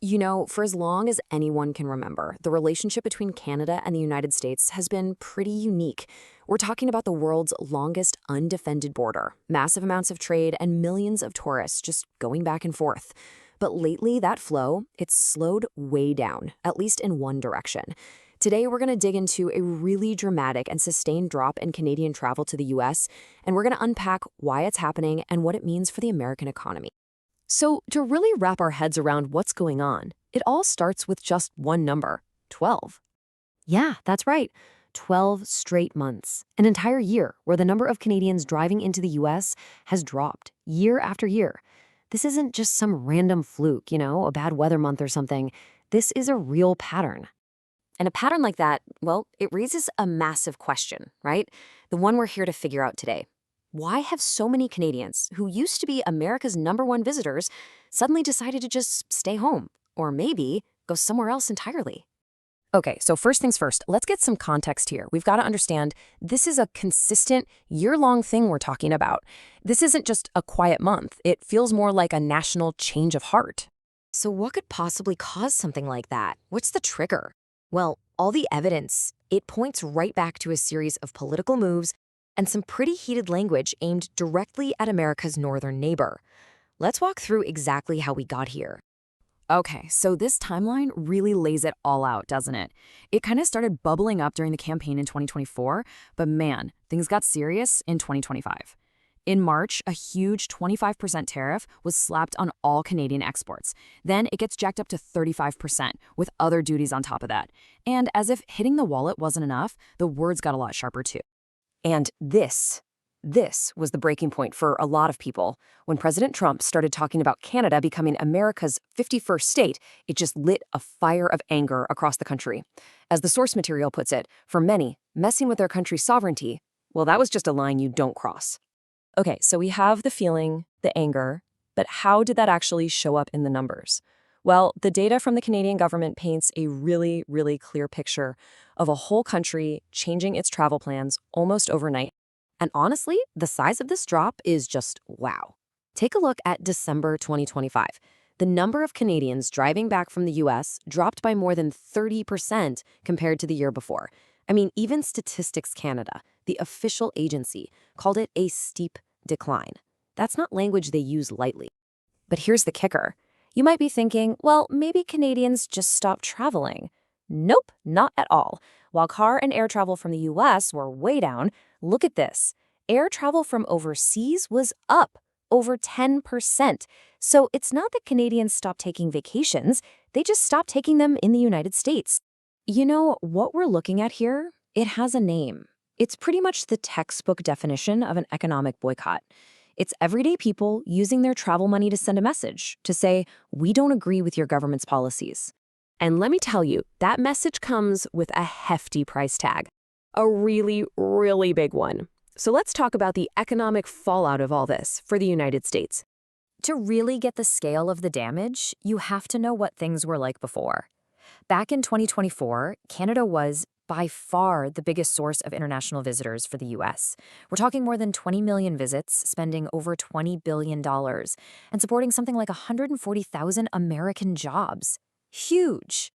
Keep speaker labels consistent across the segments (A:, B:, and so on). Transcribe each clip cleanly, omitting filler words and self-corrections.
A: For as long as anyone can remember, the relationship between Canada and the United States has been pretty unique. We're talking about the world's longest undefended border, massive amounts of trade, and millions of tourists just going back and forth. But lately, that flow, it's slowed way down, at least in one direction. Today, we're going to dig into a really dramatic and sustained drop in Canadian travel to the US, and we're going to unpack why it's happening and what it means for the American economy. So, to really wrap our heads around what's going on, it all starts with just one number: 12. Yeah, that's right. 12 straight months, an entire year where the number of Canadians driving into the US has dropped year after year. This isn't just some random fluke, a bad weather month or something. This is a real pattern. And a pattern like that, well, it raises a massive question, right? The one we're here to figure out today. Why have so many Canadians, who used to be America's #1 visitors, suddenly decided to just stay home, or maybe go somewhere else entirely? Okay, so first things first, let's get some context here. We've got to understand this is a consistent, year-long thing we're talking about. This isn't just a quiet month. It feels more like a national change of heart. So what could possibly cause something like that? What's the trigger? Well, all the evidence, it points right back to a series of political moves and some pretty heated language aimed directly at America's northern neighbor. Let's walk through exactly how we got here. Okay, so this timeline really lays it all out, doesn't it? It kind of started bubbling up during the campaign in 2024, but man, things got serious in 2025. In March, a huge 25% tariff was slapped on all Canadian exports. Then it gets jacked up to 35%, with other duties on top of that. And as if hitting the wallet wasn't enough, the words got a lot sharper too. And this was the breaking point for a lot of people. When President Trump started talking about Canada becoming America's 51st state, it just lit a fire of anger across the country. As the source material puts it, for many, messing with their country's sovereignty, well, that was just a line you don't cross. Okay, so we have the feeling, the anger, but how did that actually show up in the numbers? Well, the data from the Canadian government paints a really, really clear picture of a whole country changing its travel plans almost overnight. And honestly, the size of this drop is just wow. Take a look at December 2025. The number of Canadians driving back from the US dropped by more than 30% compared to the year before. I mean, even Statistics Canada, the official agency, called it a steep decline. That's not language they use lightly. But here's the kicker. You might be thinking, well, maybe Canadians just stopped traveling. Nope, not at all. While car and air travel from the US were way down, look at this. Air travel from overseas was up over 10%. So it's not that Canadians stopped taking vacations, they just stopped taking them in the United States. What we're looking at here, it has a name. It's pretty much the textbook definition of an economic boycott. It's everyday people using their travel money to send a message, to say, we don't agree with your government's policies. And let me tell you, that message comes with a hefty price tag. A really, really big one. So let's talk about the economic fallout of all this for the United States. To really get the scale of the damage, you have to know what things were like before. Back in 2024, Canada was by far the biggest source of international visitors for the US. We're talking more than 20 million visits, spending over $20 billion, and supporting something like 140,000 American jobs. Huge.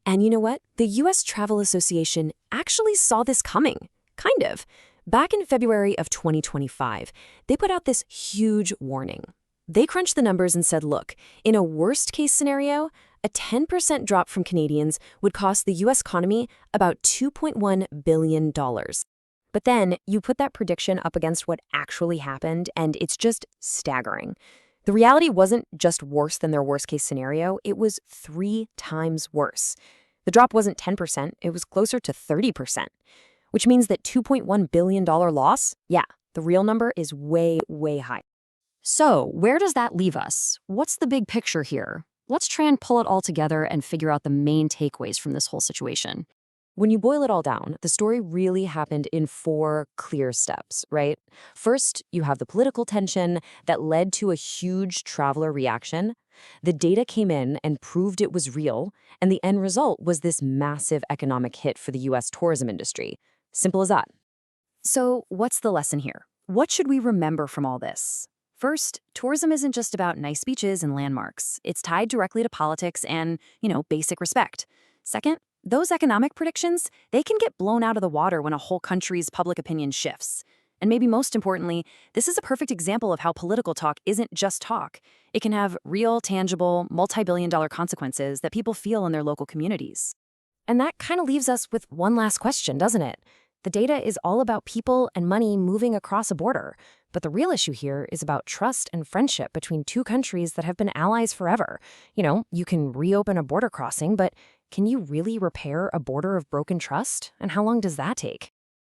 A: And you know what? The US Travel Association actually saw this coming. Kind of. Back in February of 2025, they put out this huge warning. They crunched the numbers and said, look, in a worst-case scenario, a 10% drop from Canadians would cost the U.S. economy about $2.1 billion. But then you put that prediction up against what actually happened, and it's just staggering. The reality wasn't just worse than their worst-case scenario, it was 3 times worse. The drop wasn't 10%, it was closer to 30%, which means that $2.1 billion loss, yeah, the real number is way, way high. So where does that leave us? What's the big picture here? Let's try and pull it all together and figure out the main takeaways from this whole situation. When you boil it all down, the story really happened in 4 clear steps, right? First, you have the political tension that led to a huge traveler reaction. The data came in and proved it was real, and the end result was this massive economic hit for the US tourism industry. Simple as that. So what's the lesson here? What should we remember from all this?
B: First, tourism isn't just about nice beaches and landmarks. It's tied directly to politics and, basic respect. Second, those economic predictions, they can get blown out of the water when a whole country's public opinion shifts. And maybe most importantly, this is a perfect example of how political talk isn't just talk. It can have real, tangible, multi-billion-dollar consequences that people feel in their local communities.
A: And that kind of leaves us with one last question, doesn't it? The data is all about people and money moving across a border. But the real issue here is about trust and friendship between two countries that have been allies forever. You can reopen a border crossing, but can you really repair a border of broken trust? And how long does that take?